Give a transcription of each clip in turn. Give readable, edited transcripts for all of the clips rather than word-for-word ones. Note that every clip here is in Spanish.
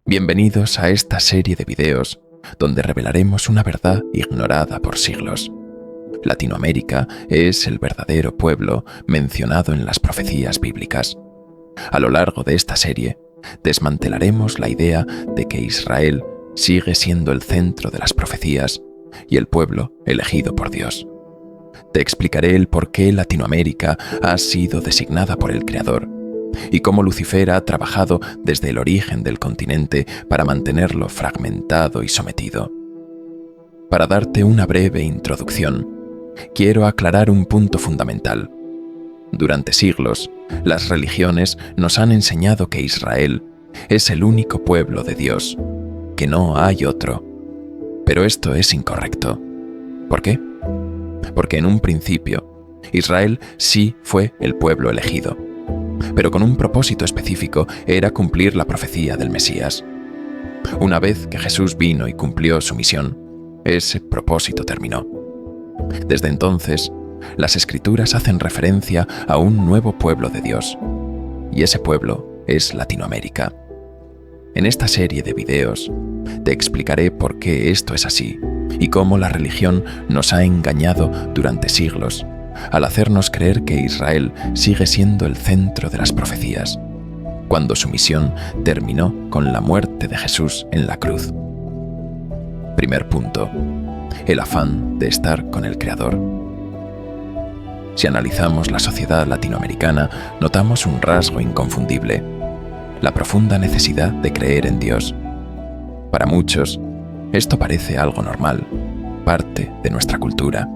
Bienvenidos a esta serie de videos donde revelaremos una verdad ignorada por siglos. Latinoamérica es el verdadero pueblo mencionado en las profecías bíblicas. A lo largo de esta serie, desmantelaremos la idea de que Israel sigue siendo el centro de las profecías y el pueblo elegido por Dios. Te explicaré el por qué Latinoamérica ha sido designada por el Creador y cómo Lucifer ha trabajado desde el origen del continente para mantenerlo fragmentado y sometido. Para darte una breve introducción, quiero aclarar un punto fundamental. Durante siglos, las religiones nos han enseñado que Israel es el único pueblo de Dios, que no hay otro. Pero esto es incorrecto. ¿Por qué? Porque en un principio, Israel sí fue el pueblo elegido, pero con un propósito específico: era cumplir la profecía del Mesías. Una vez que Jesús vino y cumplió su misión, ese propósito terminó. Desde entonces, las Escrituras hacen referencia a un nuevo pueblo de Dios, y ese pueblo es Latinoamérica. En esta serie de videos, te explicaré por qué esto es así y cómo la religión nos ha engañado durante siglos al hacernos creer que Israel sigue siendo el centro de las profecías, cuando su misión terminó con la muerte de Jesús en la cruz. Primer punto: el afán de estar con el Creador. Si analizamos la sociedad latinoamericana, notamos un rasgo inconfundible: la profunda necesidad de creer en Dios. Para muchos, esto parece algo normal, parte de nuestra cultura.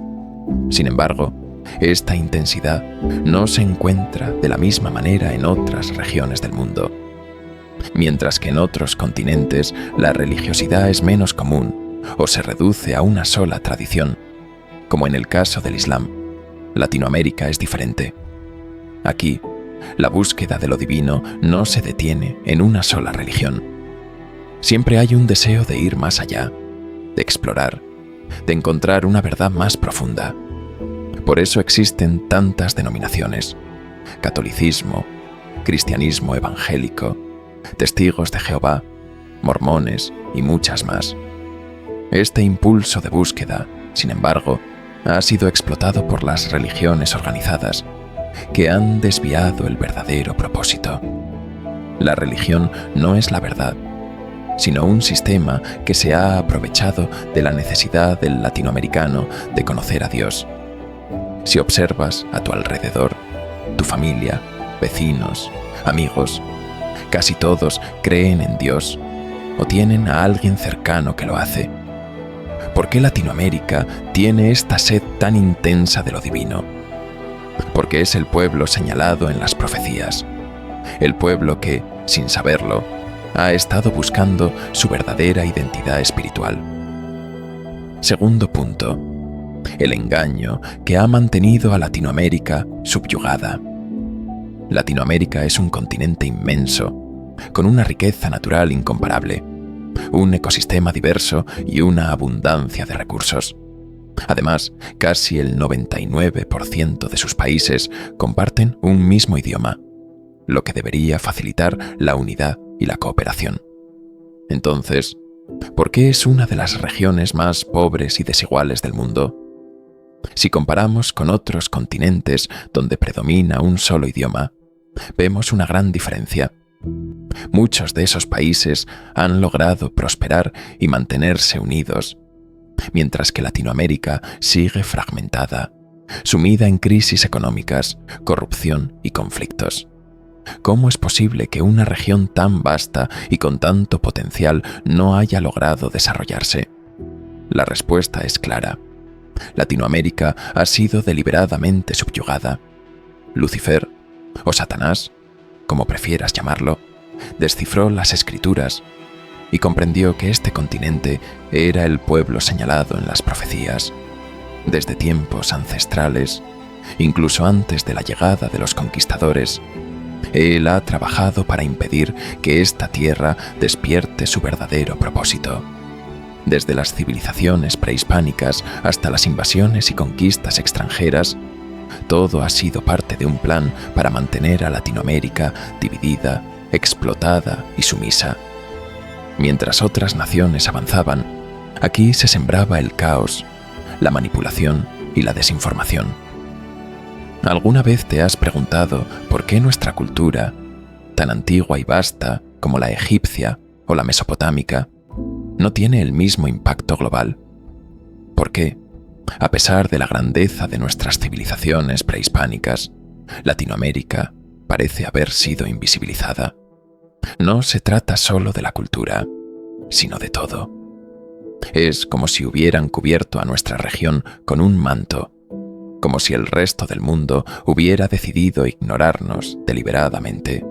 Sin embargo, esta intensidad no se encuentra de la misma manera en otras regiones del mundo. Mientras que en otros continentes la religiosidad es menos común o se reduce a una sola tradición, como en el caso del Islam, Latinoamérica es diferente. Aquí, la búsqueda de lo divino no se detiene en una sola religión. Siempre hay un deseo de ir más allá, de explorar, de encontrar una verdad más profunda. Por eso existen tantas denominaciones: catolicismo, cristianismo evangélico, testigos de Jehová, mormones y muchas más. Este impulso de búsqueda, sin embargo, ha sido explotado por las religiones organizadas, que han desviado el verdadero propósito. La religión no es la verdad, sino un sistema que se ha aprovechado de la necesidad del latinoamericano de conocer a Dios. Si observas a tu alrededor, tu familia, vecinos, amigos, casi todos creen en Dios o tienen a alguien cercano que lo hace. ¿Por qué Latinoamérica tiene esta sed tan intensa de lo divino? Porque es el pueblo señalado en las profecías, el pueblo que, sin saberlo, ha estado buscando su verdadera identidad espiritual. Segundo punto: el engaño que ha mantenido a Latinoamérica subyugada. Latinoamérica es un continente inmenso, con una riqueza natural incomparable, un ecosistema diverso y una abundancia de recursos. Además, casi el 99% de sus países comparten un mismo idioma, lo que debería facilitar la unidad y la cooperación. Entonces, ¿por qué es una de las regiones más pobres y desiguales del mundo? Si comparamos con otros continentes donde predomina un solo idioma, vemos una gran diferencia. Muchos de esos países han logrado prosperar y mantenerse unidos, mientras que Latinoamérica sigue fragmentada, sumida en crisis económicas, corrupción y conflictos. ¿Cómo es posible que una región tan vasta y con tanto potencial no haya logrado desarrollarse? La respuesta es clara: Latinoamérica ha sido deliberadamente subyugada. Lucifer, o Satanás, como prefieras llamarlo, descifró las Escrituras y comprendió que este continente era el pueblo señalado en las profecías. Desde tiempos ancestrales, incluso antes de la llegada de los conquistadores, él ha trabajado para impedir que esta tierra despierte su verdadero propósito. Desde las civilizaciones prehispánicas hasta las invasiones y conquistas extranjeras, todo ha sido parte de un plan para mantener a Latinoamérica dividida, explotada y sumisa. Mientras otras naciones avanzaban, aquí se sembraba el caos, la manipulación y la desinformación. ¿Alguna vez te has preguntado por qué nuestra cultura, tan antigua y vasta como la egipcia o la mesopotámica, no tiene el mismo impacto global? ¿Por qué, a pesar de la grandeza de nuestras civilizaciones prehispánicas, Latinoamérica parece haber sido invisibilizada? No se trata solo de la cultura, sino de todo. Es como si hubieran cubierto a nuestra región con un manto, como si el resto del mundo hubiera decidido ignorarnos deliberadamente.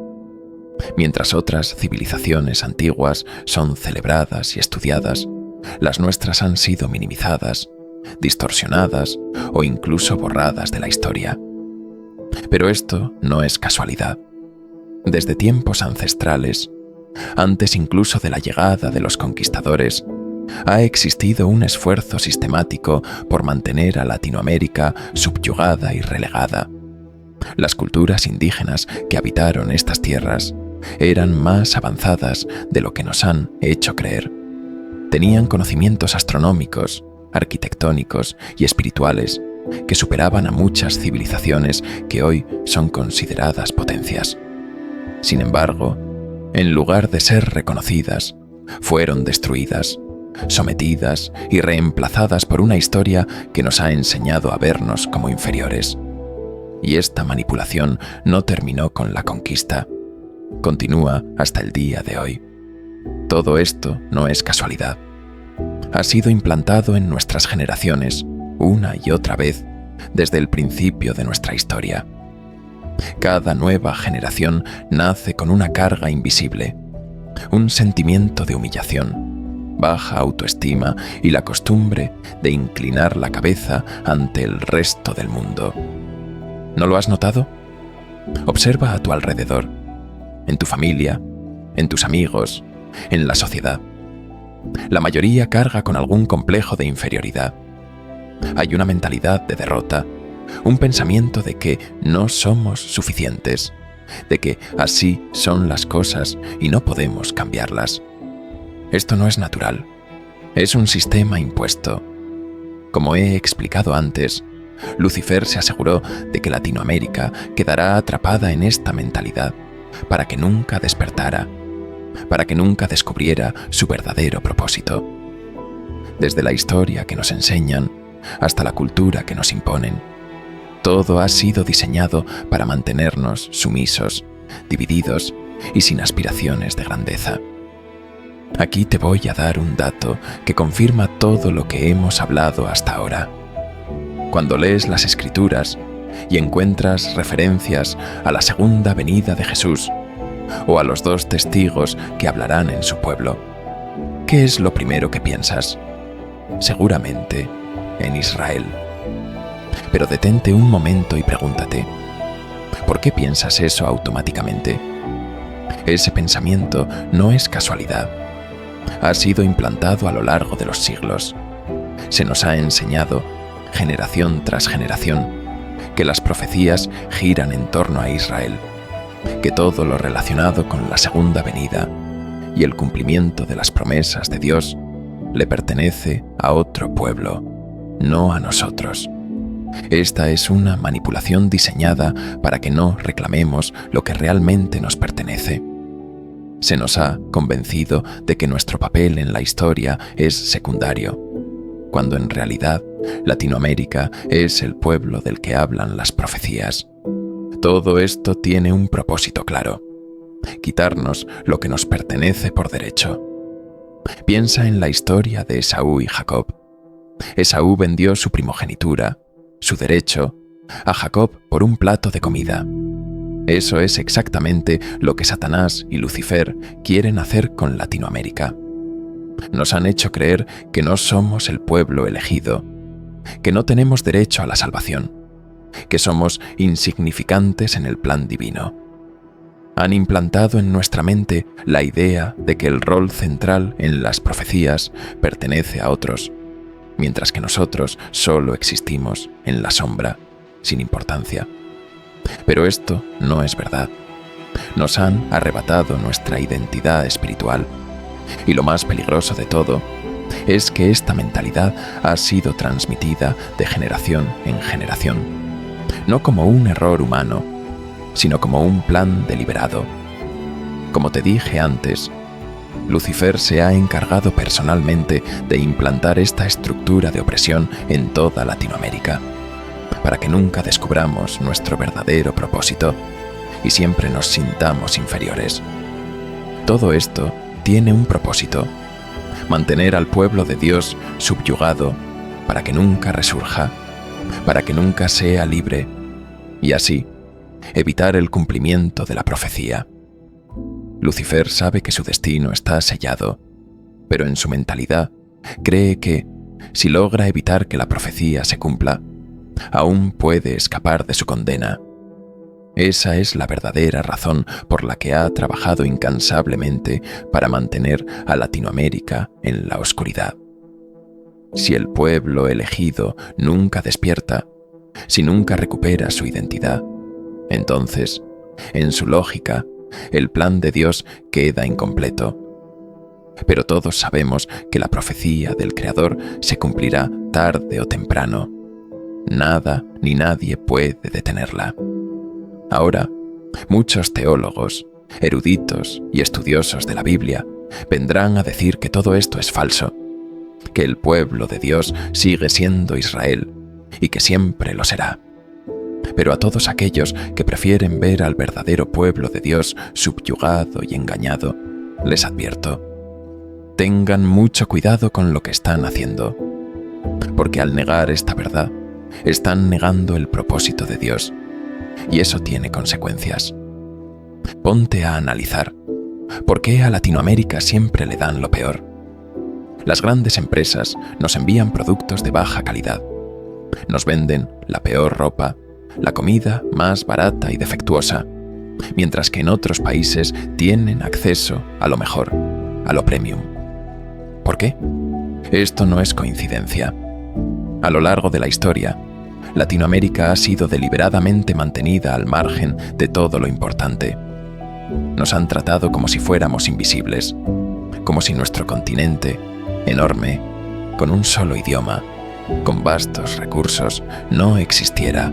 Mientras otras civilizaciones antiguas son celebradas y estudiadas, las nuestras han sido minimizadas, distorsionadas o incluso borradas de la historia. Pero esto no es casualidad. Desde tiempos ancestrales, antes incluso de la llegada de los conquistadores, ha existido un esfuerzo sistemático por mantener a Latinoamérica subyugada y relegada. Las culturas indígenas que habitaron estas tierras eran más avanzadas de lo que nos han hecho creer. Tenían conocimientos astronómicos, arquitectónicos y espirituales que superaban a muchas civilizaciones que hoy son consideradas potencias. Sin embargo, en lugar de ser reconocidas, fueron destruidas, sometidas y reemplazadas por una historia que nos ha enseñado a vernos como inferiores. Y esta manipulación no terminó con la conquista. Continúa hasta el día de hoy. Todo esto no es casualidad. Ha sido implantado en nuestras generaciones, una y otra vez, desde el principio de nuestra historia. Cada nueva generación nace con una carga invisible, un sentimiento de humillación, baja autoestima y la costumbre de inclinar la cabeza ante el resto del mundo. ¿No lo has notado? Observa a tu alrededor, en tu familia, en tus amigos, en la sociedad. La mayoría carga con algún complejo de inferioridad. Hay una mentalidad de derrota, un pensamiento de que no somos suficientes, de que así son las cosas y no podemos cambiarlas. Esto no es natural, es un sistema impuesto. Como he explicado antes, Lucifer se aseguró de que Latinoamérica quedará atrapada en esta mentalidad para que nunca despertara, para que nunca descubriera su verdadero propósito. Desde la historia que nos enseñan hasta la cultura que nos imponen, todo ha sido diseñado para mantenernos sumisos, divididos y sin aspiraciones de grandeza. Aquí te voy a dar un dato que confirma todo lo que hemos hablado hasta ahora. Cuando lees las Escrituras y encuentras referencias a la segunda venida de Jesús o a los 2 testigos que hablarán en su pueblo, ¿qué es lo primero que piensas? Seguramente en Israel. Pero detente un momento y pregúntate, ¿por qué piensas eso automáticamente? Ese pensamiento no es casualidad. Ha sido implantado a lo largo de los siglos. Se nos ha enseñado, generación tras generación, que las profecías giran en torno a Israel, que todo lo relacionado con la segunda venida y el cumplimiento de las promesas de Dios le pertenece a otro pueblo, no a nosotros. Esta es una manipulación diseñada para que no reclamemos lo que realmente nos pertenece. Se nos ha convencido de que nuestro papel en la historia es secundario, cuando en realidad Latinoamérica es el pueblo del que hablan las profecías. Todo esto tiene un propósito claro: quitarnos lo que nos pertenece por derecho. Piensa en la historia de Esaú y Jacob. Esaú vendió su primogenitura, su derecho, a Jacob por un plato de comida. Eso es exactamente lo que Satanás y Lucifer quieren hacer con Latinoamérica. Nos han hecho creer que no somos el pueblo elegido, que no tenemos derecho a la salvación, que somos insignificantes en el plan divino. Han implantado en nuestra mente la idea de que el rol central en las profecías pertenece a otros, mientras que nosotros solo existimos en la sombra, sin importancia. Pero esto no es verdad. Nos han arrebatado nuestra identidad espiritual Y lo más peligroso de todo es que esta mentalidad ha sido transmitida de generación en generación, no como un error humano, sino como un plan deliberado. Como te dije antes, Lucifer se ha encargado personalmente de implantar esta estructura de opresión en toda Latinoamérica, para que nunca descubramos nuestro verdadero propósito y siempre nos sintamos inferiores. Todo esto tiene un propósito: mantener al pueblo de Dios subyugado para que nunca resurja, para que nunca sea libre, y así evitar el cumplimiento de la profecía. Lucifer sabe que su destino está sellado, pero en su mentalidad cree que, si logra evitar que la profecía se cumpla, aún puede escapar de su condena. Esa es la verdadera razón por la que ha trabajado incansablemente para mantener a Latinoamérica en la oscuridad. Si el pueblo elegido nunca despierta, si nunca recupera su identidad, entonces, en su lógica, el plan de Dios queda incompleto. Pero todos sabemos que la profecía del Creador se cumplirá tarde o temprano. Nada ni nadie puede detenerla. Ahora, muchos teólogos, eruditos y estudiosos de la Biblia vendrán a decir que todo esto es falso, que el pueblo de Dios sigue siendo Israel y que siempre lo será. Pero a todos aquellos que prefieren ver al verdadero pueblo de Dios subyugado y engañado, les advierto: tengan mucho cuidado con lo que están haciendo, porque al negar esta verdad, están negando el propósito de Dios, y eso tiene consecuencias. Ponte a analizar por qué a Latinoamérica siempre le dan lo peor. Las grandes empresas nos envían productos de baja calidad, nos venden la peor ropa, la comida más barata y defectuosa, mientras que en otros países tienen acceso a lo mejor, a lo premium. ¿Por qué? Esto no es coincidencia. A lo largo de la historia, Latinoamérica ha sido deliberadamente mantenida al margen de todo lo importante. Nos han tratado como si fuéramos invisibles, como si nuestro continente, enorme, con un solo idioma, con vastos recursos, no existiera.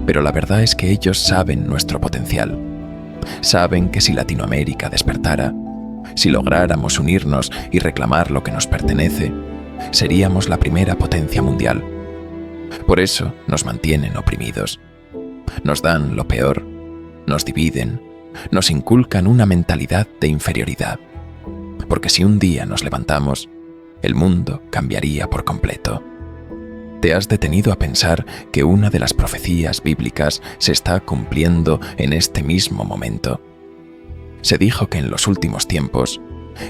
Pero la verdad es que ellos saben nuestro potencial. Saben que si Latinoamérica despertara, si lográramos unirnos y reclamar lo que nos pertenece, seríamos la primera potencia mundial. Por eso nos mantienen oprimidos. Nos dan lo peor, nos dividen, nos inculcan una mentalidad de inferioridad. Porque si un día nos levantamos, el mundo cambiaría por completo. ¿Te has detenido a pensar que una de las profecías bíblicas se está cumpliendo en este mismo momento? Se dijo que en los últimos tiempos,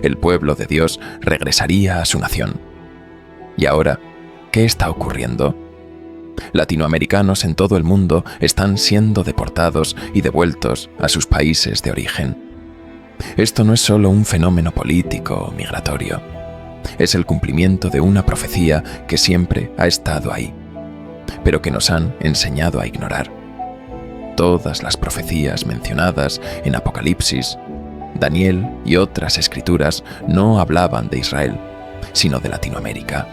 el pueblo de Dios regresaría a su nación. Y ahora, ¿qué está ocurriendo? Latinoamericanos en todo el mundo están siendo deportados y devueltos a sus países de origen. Esto no es solo un fenómeno político o migratorio. Es el cumplimiento de una profecía que siempre ha estado ahí, pero que nos han enseñado a ignorar. Todas las profecías mencionadas en Apocalipsis, Daniel y otras escrituras no hablaban de Israel, sino de Latinoamérica.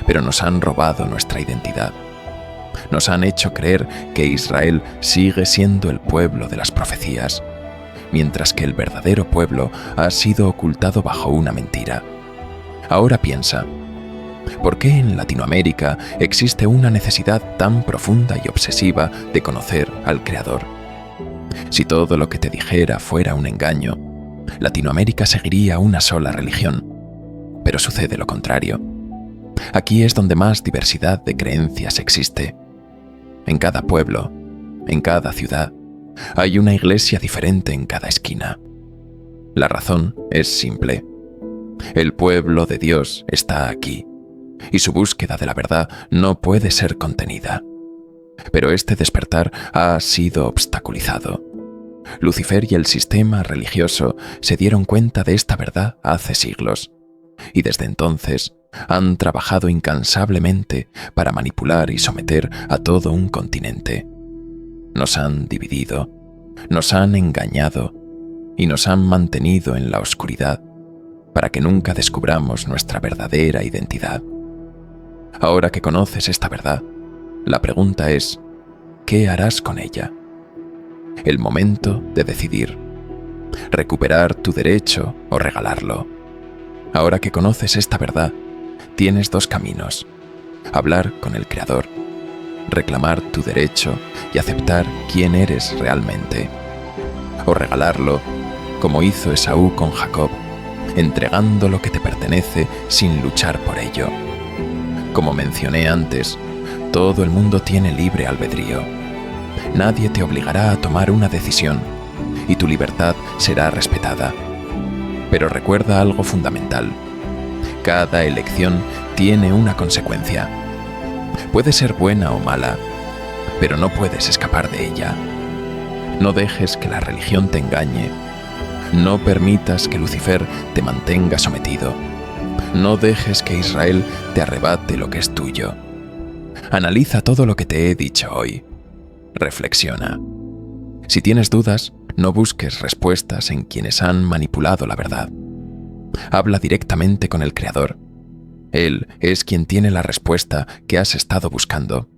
Pero nos han robado nuestra identidad. Nos han hecho creer que Israel sigue siendo el pueblo de las profecías, mientras que el verdadero pueblo ha sido ocultado bajo una mentira. Ahora piensa, ¿por qué en Latinoamérica existe una necesidad tan profunda y obsesiva de conocer al Creador? Si todo lo que te dijera fuera un engaño, Latinoamérica seguiría una sola religión. Pero sucede lo contrario. Aquí es donde más diversidad de creencias existe. En cada pueblo, en cada ciudad, hay una iglesia diferente en cada esquina. La razón es simple. El pueblo de Dios está aquí, y su búsqueda de la verdad no puede ser contenida. Pero este despertar ha sido obstaculizado. Lucifer y el sistema religioso se dieron cuenta de esta verdad hace siglos, y desde entonces han trabajado incansablemente para manipular y someter a todo un continente. Nos han dividido, nos han engañado y nos han mantenido en la oscuridad para que nunca descubramos nuestra verdadera identidad. Ahora que conoces esta verdad, la pregunta es, ¿qué harás con ella? El momento de decidir. Recuperar tu derecho o regalarlo. Ahora que conoces esta verdad, tienes dos caminos. Hablar con el Creador, reclamar tu derecho y aceptar quién eres realmente. O regalarlo, como hizo Esaú con Jacob, entregando lo que te pertenece sin luchar por ello. Como mencioné antes, todo el mundo tiene libre albedrío. Nadie te obligará a tomar una decisión y tu libertad será respetada. Pero recuerda algo fundamental. Cada elección tiene una consecuencia. Puede ser buena o mala, pero no puedes escapar de ella. No dejes que la religión te engañe. No permitas que Lucifer te mantenga sometido. No dejes que Israel te arrebate lo que es tuyo. Analiza todo lo que te he dicho hoy. Reflexiona. Si tienes dudas, no busques respuestas en quienes han manipulado la verdad. Habla directamente con el Creador. Él es quien tiene la respuesta que has estado buscando.